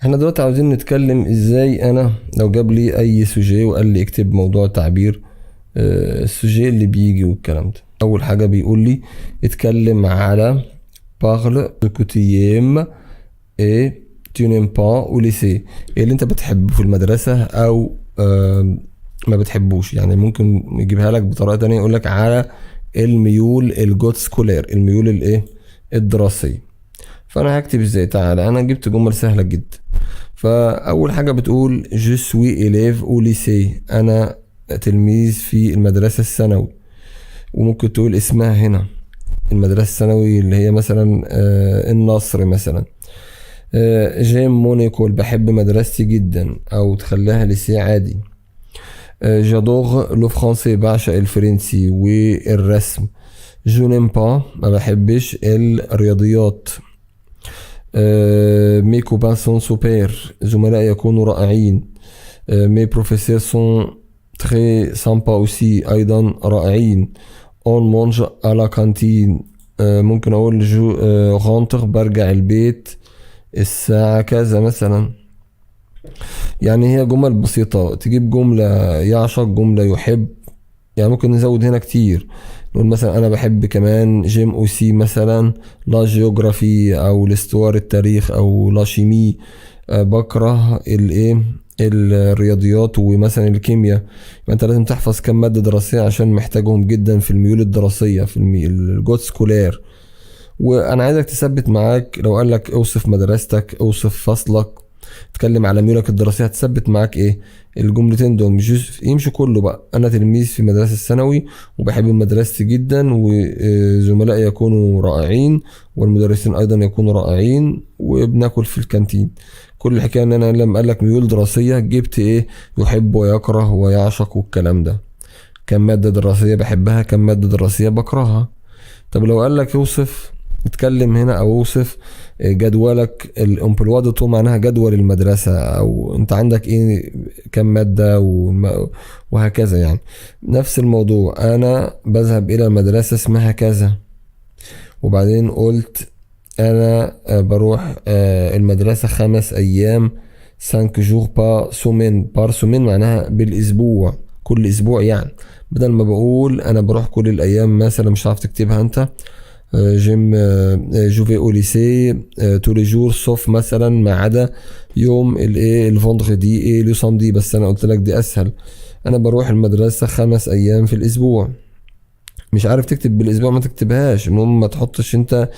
احنا دلوقتي عاوزين نتكلم ازاي انا لو جاب لي اي سوجي وقال لي اكتب موضوع تعبير، السوجي اللي بيجي والكلام ده. اول حاجة بيقول لي اتكلم على parle de que tu aimes et tu n'aimes pas au lycée. ايه اللي انت بتحبه في المدرسة او ما بتحبوش. يعني ممكن يجيبها لك بطريقة تانية، يقول لك على الميول الجوت سكولير، الميول الايه الدراسية. فانا هكتب ازاي؟ تعالى انا جبت جمل سهلة جدا. فاول حاجة بتقول je suis élève au lycée، انا تلميذ في المدرسة الثانوي. وممكن تقول اسمها هنا المدرسة الثانوي اللي هي مثلا النصر مثلا. جيم مونيكول، بحب مدرستي جدا، او تخليها ليسي عادي. جادور لو فرونسي، بعشق الفرنسي والرسم. جو نيم با، ما بحبش الرياضيات. مي كوبان سون سوبير، زملاء يكونوا رائعين. مي بروفيسور سون تري سامبا اوسي، ايضا رائعين. اون مونج على كانتين، ممكن اقول جو غونتر، برجع البيت الساعة كذا مثلا. يعني هي جمل بسيطة. تجيب جملة يعشق، جملة يحب، يعني ممكن نزود هنا كتير. نقول مثلا انا بحب كمان جيم اوسي مثلا لا جيوغرافي او الاستوار التاريخ او لا شيمي. بكره الايه الرياضيات ومثلا الكيمياء. انت لازم تحفظ كم مادة دراسية عشان محتاجهم جدا في الميول الدراسية في الجوت سكولير. وانا عايزك تثبت معاك لو قال لك اوصف مدرستك، اوصف فصلك، اتكلم على ميولك الدراسية، هتثبت معاك ايه الجملتين دول. مش يمشي كله بقى. انا تلميذ في مدرسة الثانوي وبحب مدرستي جدا، وزملائي يكونوا رائعين، والمدرسين ايضا يكونوا رائعين، وبناكل في الكانتين. كل الحكاية ان انا لما قال لك ميول دراسية جبت ايه؟ يحب ويكره ويعشق والكلام ده. كم مادة دراسية بحبها، كم مادة دراسية بكرهها. طب لو قال لك اوصف، اتكلم هنا او اوصف جدولك. الامبلوا دو تو معناها جدول المدرسة، او انت عندك ايه كم مادة وهكذا. يعني نفس الموضوع، انا بذهب الى المدرسة اسمها كذا. وبعدين قلت انا بروح المدرسة 5 ايام، 5 جور بار سومين. بار سومين معناها بالاسبوع، كل اسبوع يعني. بدل ما بقول انا بروح كل الايام مثلا، مش عارف تكتبها انت. جيم جو في او ليسي تو لي جور سوف مثلا، ما عدا يوم الايه الفوندغدي ايه لو سامدي. بس انا قلت لك دي اسهل. انا بروح المدرسة 5 ايام في الاسبوع. مش عارف تكتب بالاسبوع، ما تكتبهاش. المهم ما تحطش انت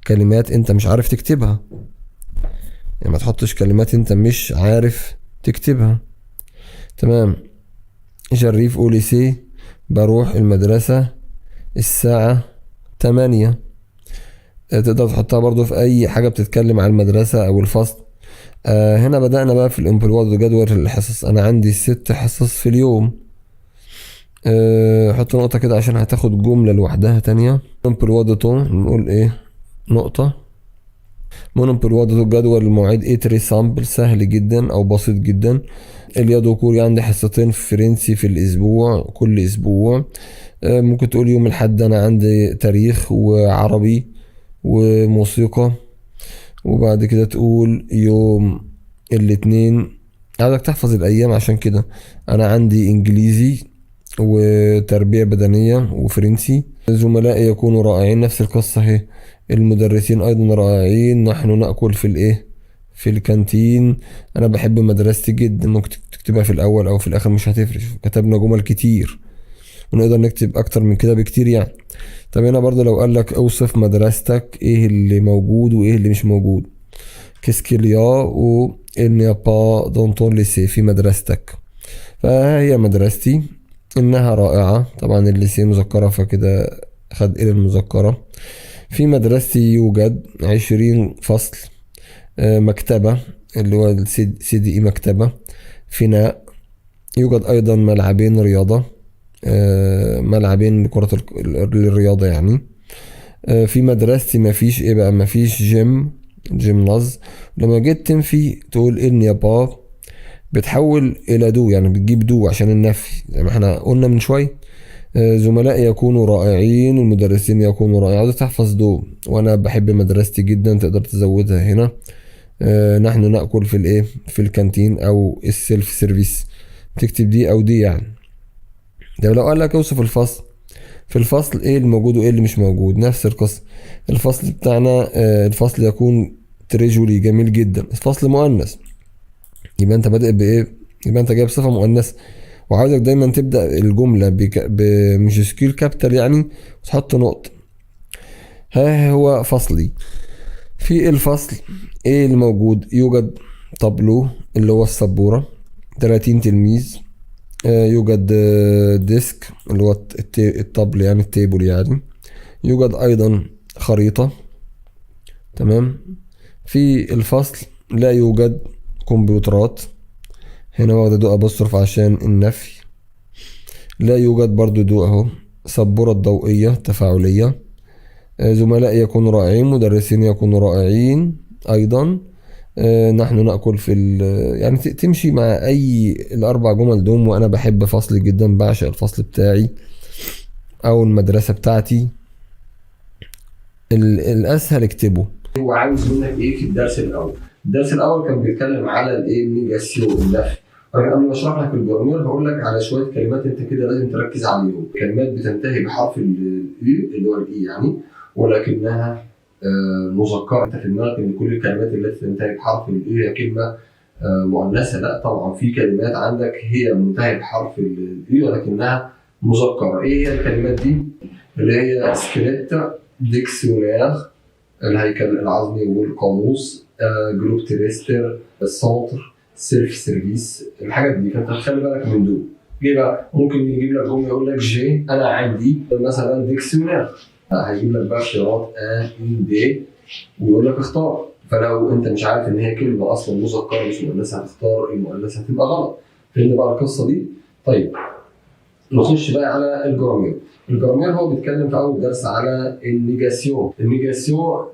كلمات انت مش عارف تكتبها. يعني ما تحطش كلمات انت مش عارف تكتبها. تمام. جريف او ليسي، بروح المدرسة الساعة 8. تقدر تحطها برضو في اي حاجة بتتكلم عن المدرسة او الفصل. هنا بدأنا بقى في الامبلواد جدول الحصص. انا عندي 6 حصص في اليوم. حط نقطة كده عشان هتاخد جملة لوحدها تانية. امبلواد تو نقول ايه نقطة. امبلواد تو جدول المواعيد ايه تري سامبل، سهل جدا او بسيط جدا. اليادو كوري، عندي حصتين فرنسي في الاسبوع، كل اسبوع. ممكن تقول يوم الحد انا عندي تاريخ وعربي وموسيقى. وبعد كده تقول يوم الاثنين. عايزك تحفظ الايام عشان كده. انا عندي انجليزي وتربية بدنية وفرنسي. زملائي يكونوا رائعين، نفس القصة اهي. المدرسين ايضا رائعين. نحن نأكل في الايه في الكانتين. انا بحب مدرستي جدا. ممكن تكتبها في الاول او في الاخر، مش هتفرق. كتبنا جمل كتير ونقدر نكتب اكتر من كده بكتير يعني. طب هنا برضه لو قال لك اوصف مدرستك، ايه اللي موجود وايه اللي مش موجود. كيسكيليا و إني با دونتون ليسي، في مدرستك. فهي مدرستي انها رائعة. طبعا الليسي مذكرة فكده خد الى المذكرة. في مدرستي يوجد 20 فصل. مكتبة اللي هو السي دي اي مكتبة. فناء، يوجد ايضا ملعبين رياضة، ملعبين لكرة الرياضة يعني. في مدرستي ما فيش ايه بقى، ما فيش جيمناز. لما جيت تنفي تقول ان يا با، بتحول الى دو، يعني بتجيب دو عشان النفي زي ما احنا قلنا من شوية. زملائي يكونوا رائعين، المدرسين يكونوا رائعين. عاوز تحفظ دو. وانا بحب مدرستي جدا، تقدر تزودها هنا. نحن نأكل في الايه في الكانتين او السيلف سيرفيس، تكتب دي او دي يعني. ده لو قال لك اوصف الفصل، في الفصل ايه الموجود وايه اللي مش موجود، نفس القصة. الفصل بتاعنا الفصل يكون تريجولي جميل جدا، الفصل مؤنث، يبقى انت بادئ بايه، يبقى انت جايب صفة مؤنثة. وعاوزك دايما تبدأ الجملة بماجسكيل كابيتال يعني، وتحط نقطة. ها هو فصلي. في الفصل ايه الموجود، يوجد طابلو اللي هو السبورة 30 تلميذ، يوجد ديسك اللي هو الطبل يعني التيبل يعني، يوجد ايضا خريطة. تمام. في الفصل لا يوجد كمبيوترات، هنا واخدة دو ابوستروف عشان النفي. لا يوجد برضو دو اهو، سبورة ضوئية تفاعلية. زملاء يكونوا رائعين، مدرسين يكونوا رائعين ايضا. نحن نأكل في يعني تمشي مع اي الاربع جمل دوم. وانا بحب فصلي جدا، بعشق الفصل بتاعي او المدرسة بتاعتي. الاسهل اكتبه. هو عاوز منك ايه في الدرس الاول؟ الدرس الاول كان بيتكلم على الايه، النيجاسيون، النفي. قبل ما اشرح لك الجرامير هقول لك على شويه كلمات انت كده لازم تركز عليهم. كلمات بتنتهي بحرف الاي اللي هو الاي يعني، ولكنها مذكره. انت في دماغك ان كل الكلمات التي تنتهي بحرف الاي هي كلمه مؤنثه. لا طبعا، في كلمات عندك هي منتهيه بحرف الاي ولكنها مذكره. ايه هي الكلمات دي؟ اللي هي سكيليت، ديكسيونير الهيكل العظمي والقاموس، جروب تريستر، السنتر، سيلف سيرفيس، الحاجات دي. فانت خلي بالك من دول. ليه بقى؟ ممكن يجيب لك جمله يقول لك جي انا عندي مثلا ديكسيونير، هيجيب لك بقى اختيارات ان دي ويقول لك اختار. فلو انت مش عارف ان هي كلمه اصلا مذكره مش مؤنثه هتختار المؤنثه، هتبقى غلط. فهمنا بقى القصه دي؟ طيب نخش بقى على الجرامير. الجرامير هو بيتكلم في اول درس على النيجاسيون. النيجاسيون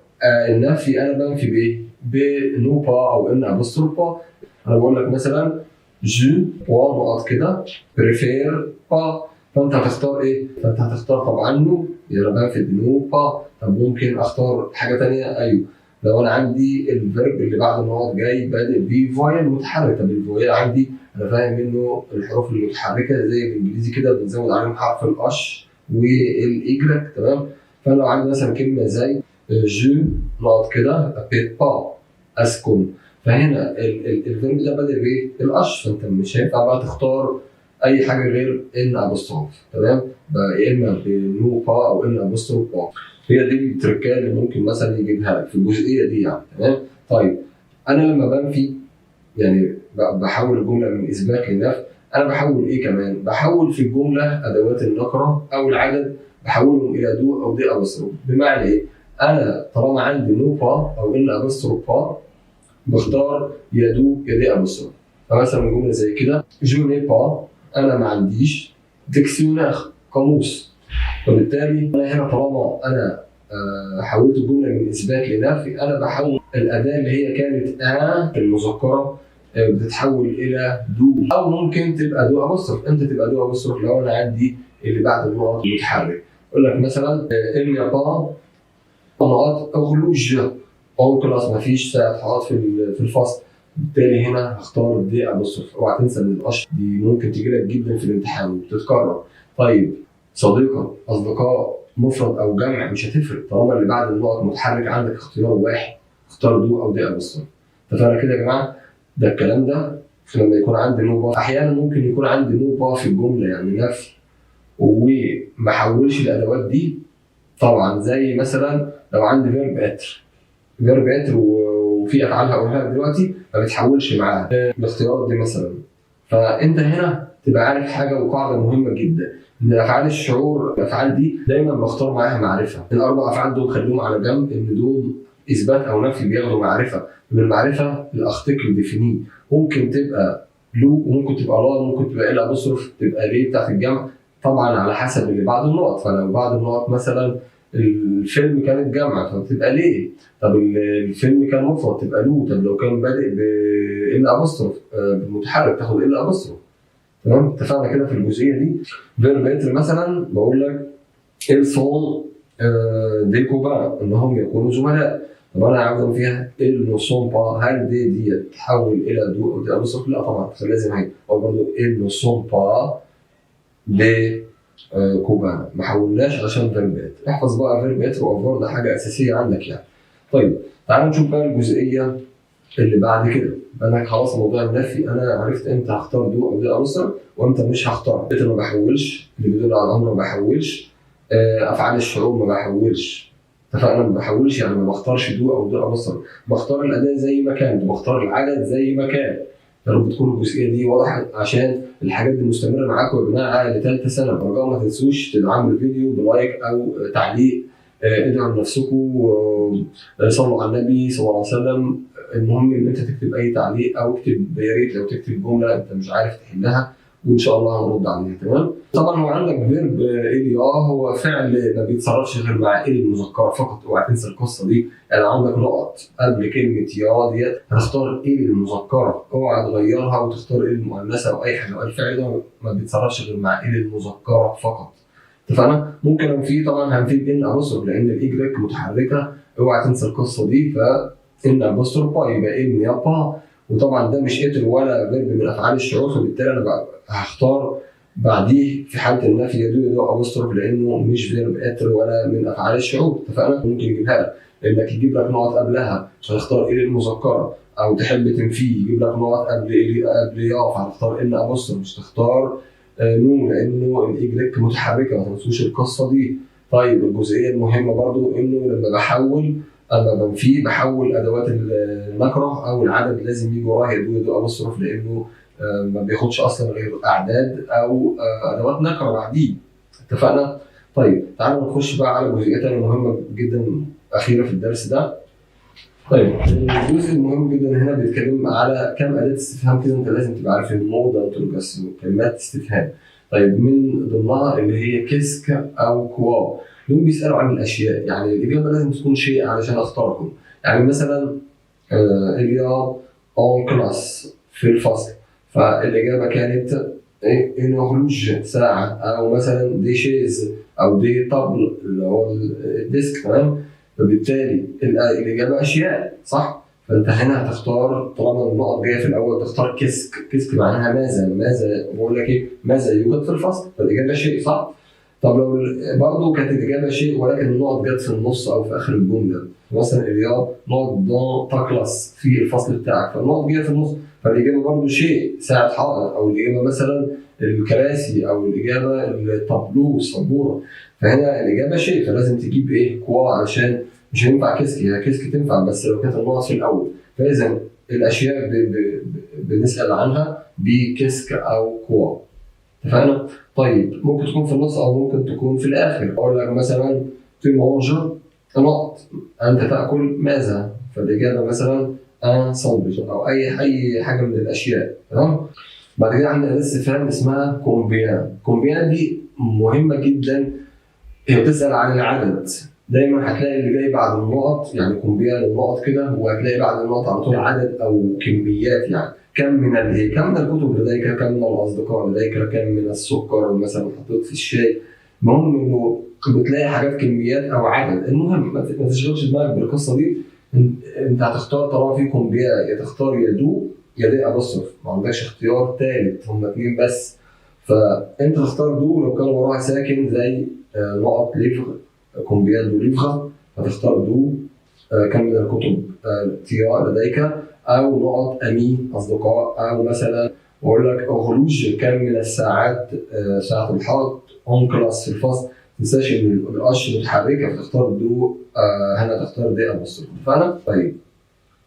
النفي انا بنفي بايه؟ بنو با او ان ابوستروف با. انا بقول لك مثلا جو نقط كده بريفير با، فانت هتختار ايه؟ فانت هتختار طبعا نو، يبقى بنفي بنو با. طب ممكن اختار حاجه ثانيه؟ ايوه، لو انا عندي الفيرب اللي بعد النقط جاي بادئ بفويل متحرك. طب الفويل عندي انا فاهم منه الحروف المتحركه زي الانجليزي كده بنزود عليهم حرف الاش والايجريك. تمام. فانا لو عندي مثلا كلمه زي جو نقط كده ابيت با اسكن، فهنا الفيرب ده بادئ بايه؟ الاش، فانت مش هينفع بقى تختار اي حاجه غير ان ابوستروف. تمام. يا اما بنو با او ان ابوستروف با. هي دي التركات اللي ممكن مثلا يجيبها لك في الجزئيه دي يعني. تمام. طيب انا لما بنفي يعني بحول الجمله من اثبات لنفي، انا بحول ايه كمان؟ بحول في الجمله ادوات النكره او العدد، بحولهم الى دو او دي ابوستروف. بمعنى ايه؟ انا طالما عندي نو با او ان ابوستروف با بختار يا دو يا دي ابوستروف. فمثلا جمله زي كده جو ني با، انا ما عنديش ديكسيونير قاموس. وبالتالي انا هنا طالما انا حولت الجمله من اثبات لنفي، انا بحول الاداه اللي هي كانت المذكره بتتحول الى دو، او ممكن تبقى دو ابوستروف. امتى تبقى دو ابوستروف؟ لو انا عندي اللي بعد النقط متحرك. اقول لك مثلا ان يا با نقط اغلوج، او خلاص ما فيش ساعات في الفصل، بالتالي هنا هختار دي ابوستروف. اوعى تنسى ان الاشر دي ممكن تجي لك جدا في الامتحان وبتتكرر. طيب صديقه، اصدقاء، مفرد او جمع مش هتفرق طالما اللي بعد النقط متحرك. عندك اختيار واحد، اختار دو او دي ابوستروف. اتفقنا كده يا جماعه؟ ده الكلام ده لما يكون عندي نو با. احيانا ممكن يكون عندي نو با في الجمله يعني نفي وما حولش الادوات دي. طبعا زي مثلا لو عندي فيرب اتر، فيرب اتر وفي افعال هقولها لك دلوقتي ما بتحولش معاها الاختيارات دي مثلا. فانت هنا تبقى عارف حاجه وقاعده مهمه جدا، ان افعال الشعور الافعال دي دايما بختار معاها معرفه. الاربع افعال دول خليهم على جنب، ان دول اثبات او نفي بياخدوا معرفه. من المعرفه الارتكل ديفيني ممكن تبقى لو وممكن تبقى لا وممكن تبقى الا ابوستروف تبقى ليه بتاعت الجمع، طبعا على حسب اللي بعد النقط. فلو بعد النقط مثلا الفيلم كانت جمع فبتبقى ليه. طب الفيلم كان مفرد تبقى له. طب لو كان بادئ بإلا أبوستروف بالمتحرك تاخد إلا أبوستروف. تمام. اتفقنا كده في الجزئيه دي. فيرب اتر مثلا بقول لك ils sont des copains، انهم يكونوا زملاء. طب انا عاوز فيها il ne sont pas، هل دي تتحول الى دو او دي ابوستروف؟ لا طبعا، فلازم هي او برضه il ne sont pas des كوبانا، ما حولناش عشان فيربات. احفظ بقى فيربات وافوار، ده حاجه اساسيه عندك يعني. طيب تعالوا نشوف بقى الجزئيه اللي بعد كده. انا خلاص موضوع النفي انا عرفت امتى هختار دو او دي ابوستروف وامتى مش هختار. ما بحولش، اللي بيدل على الامر ما بحولش. افعال الشعور ما بحولش. اتفقنا؟ ما بحولش يعني ما بختارش دو او دي ابوستروف، بختار الاداه زي ما كان، بختار العدد زي ما كان. يا رب تكون الجزئيه دي وضحت، عشان الحاجات دي مستمره معاكم يا جماعه لثالثه سنه. برجاء ما تنسوش تدعموا الفيديو بلايك او تعليق. ادعوا لنفسكم، صلوا على النبي صلى الله عليه وسلم. المهم ان انت تكتب اي تعليق او اكتب، يا ريت لو تكتب جمله انت مش عارف تحلها وان شاء الله هنرد عليها. تمام؟ طبعا هو عندك فيرب الي، هو فعل ما بيتصرفش غير مع ال المذكره فقط. اوعى تنسى القصه دي. يعني عندك نقط قبل كلمه يا ديت هتختار ال المذكره، اوعى تغيرها وتختار ال المؤنثه او اي حاجه. الفعل ده ما بيتصرفش غير مع ال المذكره فقط. اتفقنا؟ ممكن هنفيه طبعا، هنفيه بان ابوستروف لان الايجريك متحركه، اوعى تنسى القصه دي. فان ابوستروف با يبقى ان يا با، وطبعا ده مش اتر ولا فيرب من افعال الشعور، فبالتالي انا هختار بعديه في حاله النفي يدو ابوستروف لانه مش فيرب اتر ولا من افعال الشعور. اتفقنا؟ ممكن يجيبها لك لانك يجيب لك نقط قبلها فهتختار ال المذكره، او تحب تنفيه يجيب لك نقط قبل يا فهتختار ان ابوستروف، مش تختار نون لانه الايجريك متحركه. ما تنسوش القصه دي. طيب الجزئيه المهمه برضو انه لما بحول اما بنفيه بحول ادوات النكره او العدد لازم يجي وراه يدو ابوستروف لانه ما بياخدش اصلا غير اعداد او ادوات نكره بعديه. اتفقنا؟ طيب تعالوا نخش بقى على جزئيه ثانيه مهمه جدا اخيره في الدرس ده. طيب الجزء المهم جدا هنا بيتكلم على كم اداه استفهام كده انت لازم تبقى عارف الموضه انتروجاسيون، كلمات استفهام. طيب من ضمنها اللي هي كيسك او كوا، دول بيسالوا عن الاشياء، يعني الاجابه لازم تكون شيء علشان اختارهم. يعني مثلا اليا اون كلاس في الفصل، فالاجابه كانت هورلوج ساعه، او مثلا دي شيز او دي طبل اللي هو الديسك. تمام؟ فبالتالي الاجابه اشياء، صح؟ فانت هنا هتختار طالما النقط جايه في الاول تختار كيسك. كيسك معناها ماذا بقول لك ايه؟ ماذا يوجد في الفصل؟ فالاجابه شيء، صح؟ طب لو برضه كانت الاجابه شيء ولكن النقط جت في النص او في اخر الجمله، مثلا اليا نقط دون تا كلاس في الفصل بتاعك، فالنقط جايه في النص، فالاجابه برضه شيء ساعه حائط، او الاجابه مثلا الكراسي، او الاجابه الطابلو السبوره. فهنا الاجابه شيء، فلازم تجيب ايه؟ كوا، علشان مش هينفع كيسكي. هي كيسكي تنفع بس لو كانت النقط في الاول. فاذا الاشياء بنسال عنها بكيسك او كوا. اتفقنا؟ طيب ممكن تكون في النص او ممكن تكون في الاخر. اقول لك مثلا تو مانج نقط، انت تاكل ماذا؟ فالاجابه مثلا ان ساندويتش او اي حاجه من الاشياء. تمام؟ بعد كده عندنا استفهام اسمها كومبيان. كومبيان دي مهمه جدا، هي بتسال عن العدد. دايما هتلاقي اللي جاي بعد النقط، يعني كومبيان النقط كده، وهتلاقي بعد النقط على طول عدد او كميات. يعني كم من الايه؟ كم من الكتب لديك؟ كم من الاصدقاء لديك؟ كم من السكر مثلا حطيت في الشاي؟ المهم انه بتلاقي حاجات كميات او عدد. المهم ما تشغلش دماغك بالقصه دي. انت هتختار طالما في كومبيان، يا تختار يا دو يا دي ابوستروف، ما عندكش اختيار ثالث، هم اثنين بس. فانت تختار دو لو كان وراها ساكن زي نقط ليفغ، كومبيان دو ليفغ، هتختار دو. كم من الكتب تيا لديك، او نقط امي اصدقاء، او مثلا بقول لك اغلوج كم من الساعات ساعه الحائط، اون كلاس في الفصل. ما تنساش ان القش متحركه فتختار دو، هنا تختار دي ابوستروف. فانا طيب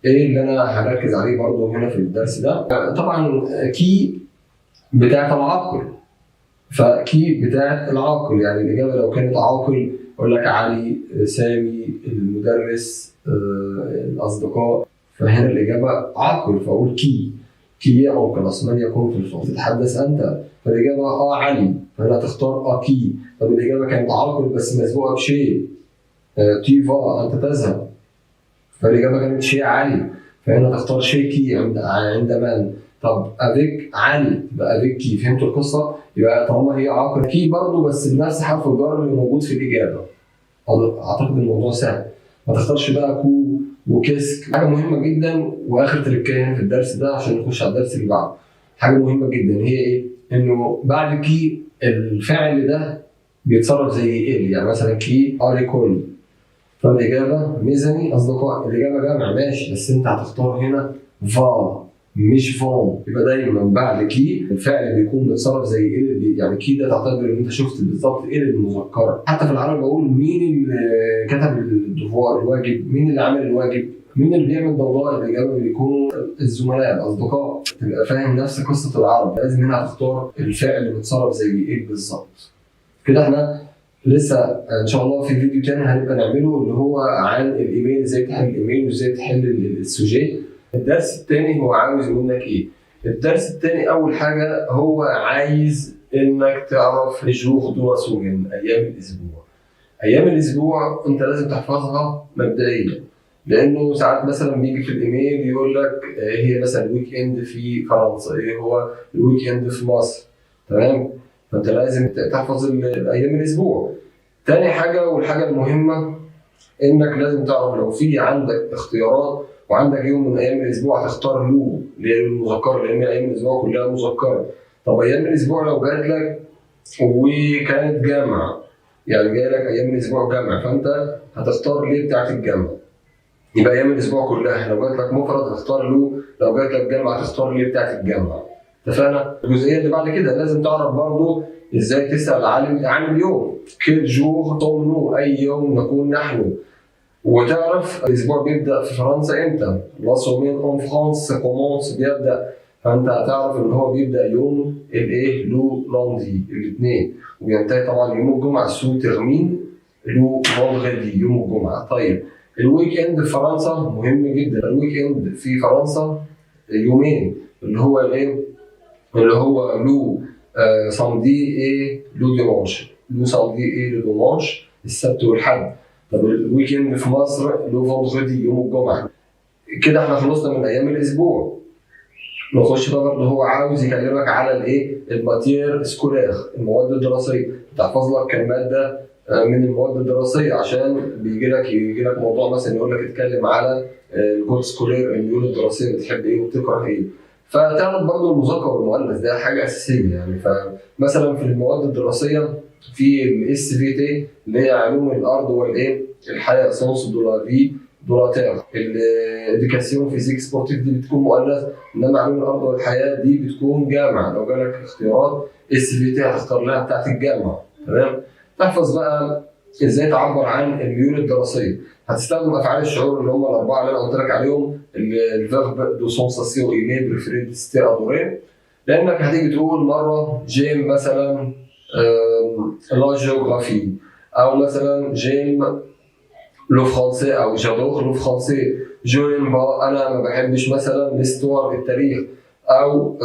ايه اللي انا هركز عليه برضو هنا في الدرس ده؟ طبعا كي بتاعت العاقل، فكي بتاعت العاقل، يعني الاجابه لو كانت عاقل اقول لك علي، سامي، المدرس، الاصدقاء. فهنا الاجابه عاقل فاقول كي او كلاس من يكون في الفصل. تتحدث انت، فالاجابه علي، فهنا تختار كي. طب الاجابه كانت عاقل بس مسبوقه بشيء، تيفا انت تذهب، فالاجابه كانت شيء علي، فهنا تختار شيء كي عند من. طب افيك علي يبقى افيك كي. فهمتوا القصه؟ يبقى طالما هي عاقل كي برضه بس بنفس حرف الجر اللي موجود في الاجابه. اعتقد الموضوع سهل. ما تختارش بقى كو وكيسك. حاجه مهمه جدا واخر تركيه في الدرس ده عشان نخش على الدرس اللي بعده. حاجه مهمه جدا هي ايه؟ انه بعد كي الفعل ده بيتصرف زي ايه؟ يعني مثلا كي اريكول، فالاجابه ميزاني اصدقاء، الاجابه جمع ماشي، بس انت هتختار هنا فا مش فون. يبقى دايما بعد كي الفعل بيكون بيتصرف زي ايه، يعني كي ده تعتبر ان انت شفت بالظبط ايه المذكره. حتى في العربي بقول مين اللي كتب الدفوار الواجب، مين اللي عمل الواجب، مين اللي بيعمل ضوضاء. الاجابه بيكونوا الزملاء الاصدقاء. تبقى فاهم نفس قصه العربي، لازم هنا هتختار الفعل اللي بيتصرف زي ايه بالظبط. كده احنا لسه ان شاء الله في فيديو تاني هنبقى نعمله اللي هو عن الايميل، ازاي تحل الايميل وازاي تحل السوجي. الدرس الثاني هو عاوز منك ايه؟ الدرس الثاني اول حاجه هو عايز انك تعرف جور دو سوجن، ايام الاسبوع. ايام الاسبوع انت لازم تحفظها مبدئيا، لانه ساعات مثلا بيجي في الايميل يقول لك هي مثلا الويك اند في فرنسا، ايه هو الويك اند في مصر، تمام؟ فانت لازم تحفظ ايام الاسبوع. تاني حاجه والحاجه المهمه انك لازم تعرف لو في عندك اختيارات وعندك يوم من ايام الاسبوع هتختار له اللي هي المذكره، لان ايام الاسبوع كلها مذكره. طب ايام الاسبوع لو جات لك وكانت جامعه، يعني جاي لك ايام الاسبوع جامعه، فانت هتختار ليه بتاعت الجامعه. يبقى ايام الاسبوع كلها لو جات لك مفرد هتختار له، لو جات لك جامعه هتختار ليه بتاعت الجامعه. اتفقنا؟ الجزئيه اللي بعد كده لازم تعرف برضو ازاي تسال عن اليوم. كيل جور تومنو، اي يوم نكون نحن. وتعرف الاسبوع بيبدا في فرنسا امتى. لا سومين اون فرانس كومونس بيبدا، فانت هتعرف ان هو بيبدا يوم الايه لو لوندي الاثنين، وبينتهي طبعا يوم الجمعه سو تيرمين لو فوندغيدي يوم الجمعه. طيب الويك اند في فرنسا مهم جدا. الويك اند في فرنسا يومين، اللي هو الايه؟ اللي هو لو سامدي اي لو ديمانش. لو سامدي اي لو ديمانش، السبت والحد. طب الويك اند في مصر لو فوندغيدي يوم الجمعه. كده احنا خلصنا من ايام الاسبوع. نخش بقى برضه هو عاوز يكلمك على الايه؟ الماتير سكولير، المواد الدراسيه. تحفظ لك كم ماده من المواد الدراسيه، عشان بيجي لك موضوع مثلا يقول لك اتكلم على الكود سكولير، الميول الدراسيه بتحب ايه وبتكره ايه. فتعرف برضه المذكر والمؤنث، ده حاجه اساسيه يعني. فمثلا في المواد الدراسيه في الاس في تي اللي هي علوم الارض والايه؟ الحياه، سونس دو لا في دو لا تير. الاديوكاسيون فيزيك سبورتيف دي بتكون مؤنث، انما علوم الارض والحياه دي بتكون جامعه. لو جالك اختيارات اس في تي هتختار لها بتاعت الجامعه، تمام؟ تحفظ بقى ازاي تعبر عن الميول الدراسيه. هتستخدم افعال الشعور اللي هم الاربعه اللي انا قلت لك عليهم، الفيرب دو سونساسيون ايمي بريفيري ديستي ادوري. لانك هتيجي تقول مره جيم مثلا لا جيوغرافي، او مثلا جيم لو فرونسي، او جادور لو فرونسي. جيم انا ما بحبش مثلا ليستوار التاريخ. او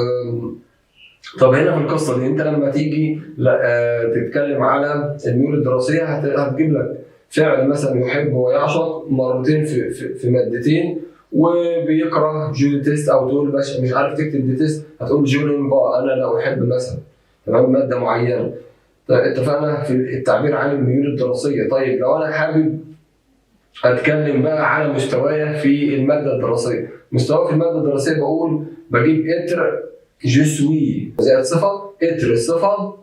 طب هنا في القصه دي انت لما تيجي تتكلم على الميول الدراسيه هتجيب لك فعل مثلا يحب ويعشق مرتين في مادتين، وبيكره جو تيست، او تقول مش عارف تكتب دي تيست هتقول جولين با، انا لا احب مثلا، تمام، ماده معينه. اتفقنا في التعبير عن الميول الدراسيه. طيب لو انا حابب اتكلم بقى على مستوايا في الماده الدراسيه، مستواي في الماده الدراسيه بجيب اتر جو سوي زائد صفه، اتر الصفه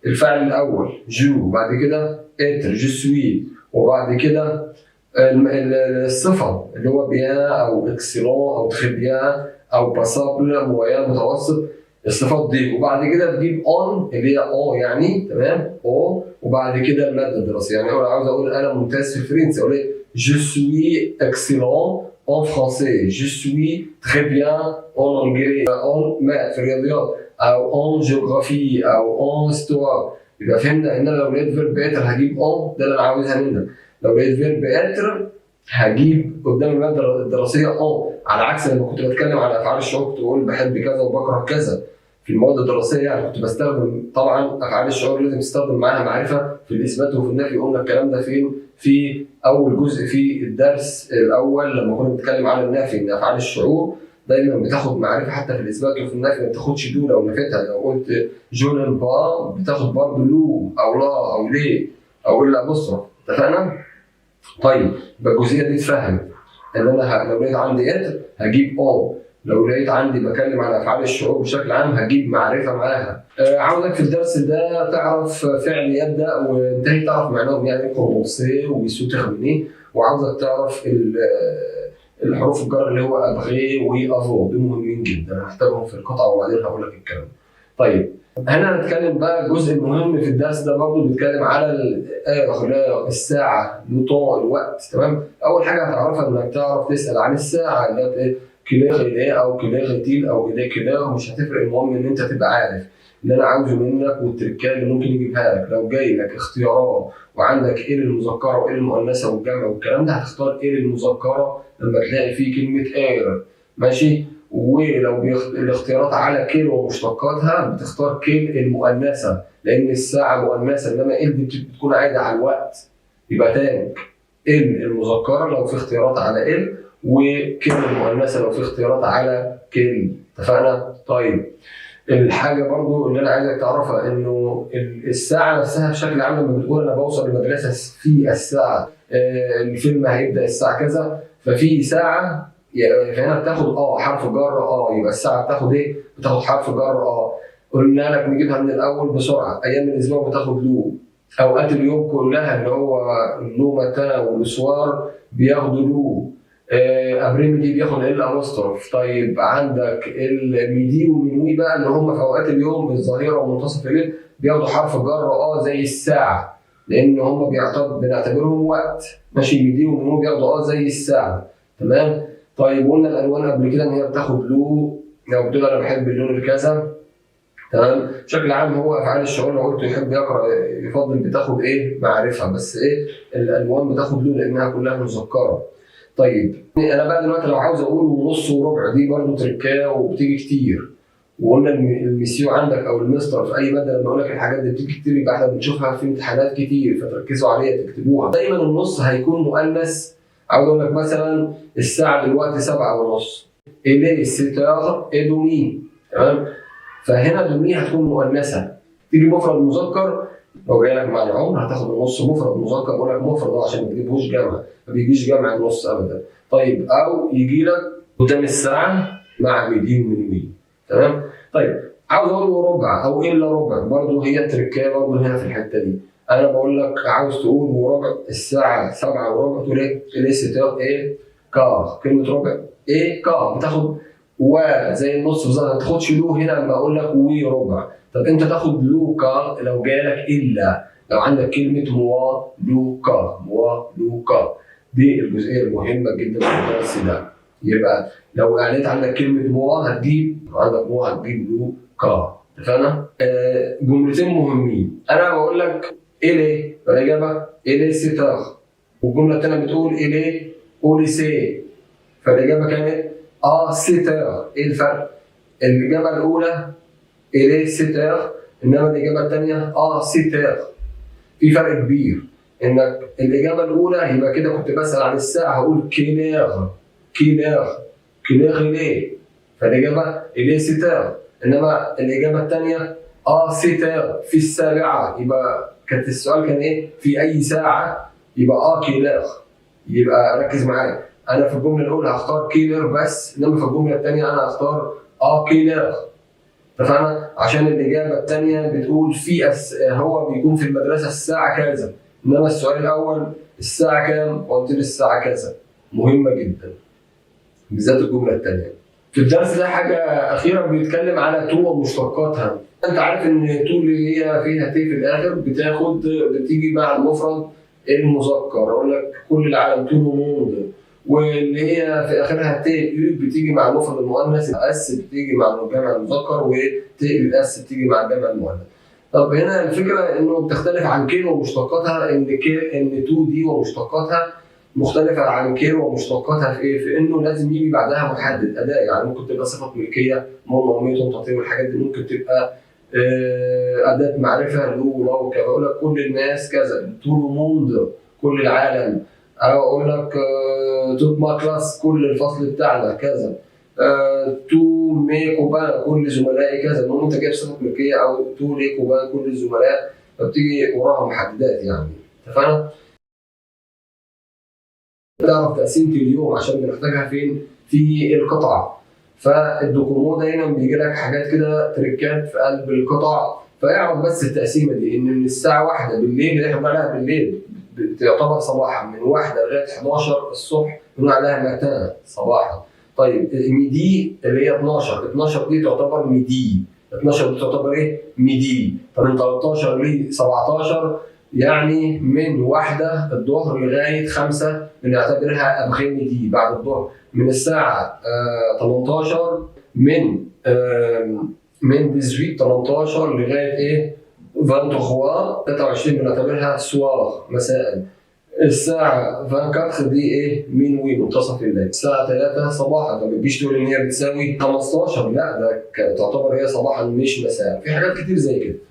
الفعل الاول جو، بعد كده اتر جو سوي، وبعد كده الصفه اللي هو بيان او اكسلون او تري بيان او باسابل مويان متوسط، الصفات دي. وبعد كده تجيب اون اللي هي او يعني، تمام، او، وبعد كده الماده الدراسيه. يعني انا عاوز اقول انا ممتاز في الفرنسي اقول ايه؟ je suis excellent en français, je suis très bien en anglais, en maths في الرياضيات، او en géographie او en histoire. يبقى فهمنا ان انا لو لقيت فيرب اتر هجيب اون، ده اللي انا عاوزها منك. لو لقيت فيرب اتر هجيب قدام الماده الدراسيه اون، على عكس لما كنت بتكلم على افعال الشعور كنت بقول بحب كذا وبكره كذا. في المواد الدراسيه يعني كنت بستخدم طبعا افعال الشعور، لازم تستخدم معاها معرفه في الاثبات وفي النفي. قلنا الكلام ده فين؟ في اول جزء في الدرس الاول لما كنا بنتكلم على النفي، ان افعال الشعور دايما بتاخد معرفه حتى في الاثبات وفي النفي، ما بتاخدش دو لو نفيتها. لو قلت جون با بتاخد برضه لو او لا او ليه او الا بصره. اتفقنا؟ طيب يبقى الجزئيه دي اتفهمت. ان انا لو لقيت عندي ات هجيب اون، لو لقيت عندي بكلم عن افعال الشعور بشكل عام هجيب معرفه معاها. عاوزك في الدرس ده تعرف فعل يبدا وينتهي، تعرف معناهم يعني كومونسي ويسو تخميني، وعاوزك تعرف الحروف الجر اللي هو ابغي وافو، دول مهمين جدا هحتاجهم في القطعه وبعدين هقول لك الكلام. طيب هنا هنتكلم بقى الجزء المهم في الدرس ده برضه بيتكلم على الساعه، لو الوقت. تمام، اول حاجه هتعرفها انك تعرف تسال عن الساعه اللي هي كيلوغ ايه او كيلوغ تيل او ايه كيلوغ، مش هتفرق، المهم ان انت تبقى عارف اللي انا عاوزه منك والتركات اللي ممكن يجيبها لك. لو جاي لك اختيارات وعندك ايه للمذكره وايه للمؤنثه والجمع والكلام ده، هتختار ايه للمذكره لما تلاقي فيه كلمه اير، ماشي. ولو الاختيارات على كيل ومشتقاتها بتختار كيل المؤنثه، لان الساعه مؤنثه انما ال دي بتكون عايده على الوقت، يبقى تاني ال المذكره لو في اختيارات على ال، وكيل المؤنثه لو في اختيارات على كيل. اتفقنا؟ طيب الحاجه برضو اللي انا عايزك تعرفها انه الساعه نفسها بشكل عام لما بتقول انا بوصل المدرسه في الساعه الفيلم هيبدا الساعه كذا، ففي ساعه فهنا بتاخد حرف جر يبقى الساعه بتاخد ايه؟ بتاخد حرف جر قلنا لك نجيبها من الاول بسرعه. ايام الاسبوع بتاخد لو، اوقات اليوم كلها اللي هو لو متى والاسوار بياخدوا لو، ابريميدي بياخد ال امستروف. طيب عندك الميدي ومنوي بقى اللي هم في اوقات اليوم الظهيره ومنتصف الليل بياخدوا حرف جر زي الساعه، لان هم بنعتبرهم وقت، ماشي. ميدي ومنوي بياخدوا زي الساعه. تمام. طيب قلنا الالوان قبل كده ان هي بتاخد لو، لو بتقول انا بحب اللون الكذا. تمام. بشكل عام هو افعال الشعور لو قلت يحب يقرا يفضل بتاخد ايه؟ معرفه، بس ايه الالوان بتاخد لون لانها كلها مذكره. طيب انا بقى دلوقتي لو عاوز اقول ونص وربع، دي برضه تركايه وبتيجي كتير، وقلنا الميسيو عندك او المستر في اي ماده لما اقول لك الحاجات دي بتيجي كتير يبقى احنا بنشوفها في امتحانات كتير، فتركزوا عليها تكتبوها. دايما النص هيكون مؤنث. عاوز اقول لك مثلا الساعه دلوقتي 7:30، الي ستار ادومي. تمام. فهنا دومي هتكون مؤنثه، تيجي مفرد مذكر لو جاي لك مع العمر هتاخد النص مفرد مذكر، بقول لك مفرد عشان ما تجيبهوش جمع، ما بيجيش جمع النص ابدا. طيب او يجي لك قدام الساعه مع ميدين من مين. تمام. طيب عاوز اقول وربع او الا ربع، برضه هي التركيه برضه هنا في الحته دي. انا بقول لك عاوز تقول وربع الساعه 7:15 تقول ايه؟ لسه ايه؟ كار. كلمه ربع ايه؟ كار بتاخد وزي النص بالظبط، ما تاخدش له هنا لما اقول لك وربع. طب انت تاخد لوكا لو جالك الا، لو عندك كلمه موا لوكا، موا لوكا، دي الجزئيه المهمه جدا في الدرس ده. يبقى لو اعلنت عندك كلمه موا هتجيب، عندك موا هتجيب لوكا. اتفقنا؟ جملتين مهمين. انا بقول لك الي، فالاجابه الي ستار، والجمله الثانيه بتقول الي اوليسي، فالاجابه كانت ستار. ايه الفرق؟ الاجابه الاولى الي ستار، انما الاجابه الثانيه ستار. في فرق كبير، انك الاجابه الاولى يبقى كده كنت بسال عن الساعه هقول كيلير كيلير كيلير الي، فالاجابه الي ستار. انما الاجابه الثانيه ستار في السابعه، يبقى كانت السؤال كان ايه؟ في اي ساعه؟ يبقى كيلير. يبقى ركز معايا، انا في الجمله الاولى هختار كيلر بس، انما في الجمله الثانيه انا هختار كيلر. اتفقنا؟ عشان الاجابه الثانيه بتقول في هو بيكون في المدرسه الساعه كذا، انما السؤال الاول الساعه كام؟ قلت لي الساعه كذا. مهمه جدا بالذات الجمله الثانيه. في الدرس ده حاجه اخيره بيتكلم على تو ومشتقاتها. انت عارف ان تو اللي هي فيها تي في الاخر بتيجي مع المفرد المذكر. اقول لك كل العالم تو موند، واللي هي في اخرها تي يو بتيجي مع المفرد المؤنث، اس بتيجي مع الجمع المذكر، وتي يو اس بتيجي مع الجمع المؤنث. طب هنا الفكره انه بتختلف عن كيل ومشتقاتها، ان تو دي ومشتقاتها مختلفه عن كيل ومشتقاتها في ايه؟ في انه لازم يجي بعدها محدد اداه، يعني ممكن تبقى صفه ملكيه ماميتهم تطير والحاجات دي، ممكن تبقى اداه معرفه لو كذا، بقول لك كل الناس كذا، تو موند كل العالم، او اقول لك توت ما كلاس كل الفصل بتاعنا كذا، تو مي كوبان كل زملائي كذا. المهم انت جايب صفه ملكيه، او تو لي كوبان كل الزملاء، فبتيجي وراها محددات يعني. اتفقنا؟ تعرف تقسيمة اليوم عشان بنحتاجها فين؟ في القطع. فالدوكومو دايما بيجي لك حاجات كده تريكات في قلب القطع، فاعرف بس التقسيمه دي ان من الساعه 1 بالليل اللي احنا بنقول عليها بالليل تعتبر صباحا، من 1 لغايه 11 الصبح بنقول عليها ماتانا صباحا. طيب ميدي اللي هي 12 دي تعتبر ميدي، 12 دي تعتبر ايه؟ ميدي. فمن 13 ل 17 يعني من 1 الظهر لغايه 5 بنعتبرها ابغي ميدي بعد الظهر. من الساعه 18 من 18 لغايه ايه؟ 23 بنعتبرها سوار مساء. الساعة 24 دي ايه؟ مينوي منتصف الليل. الساعة 3 صباحا، ما بتجيش تقول ان هي بتساوي 15، لا ده تعتبر هي صباحا مش مساء. في حاجات كتير زي كده.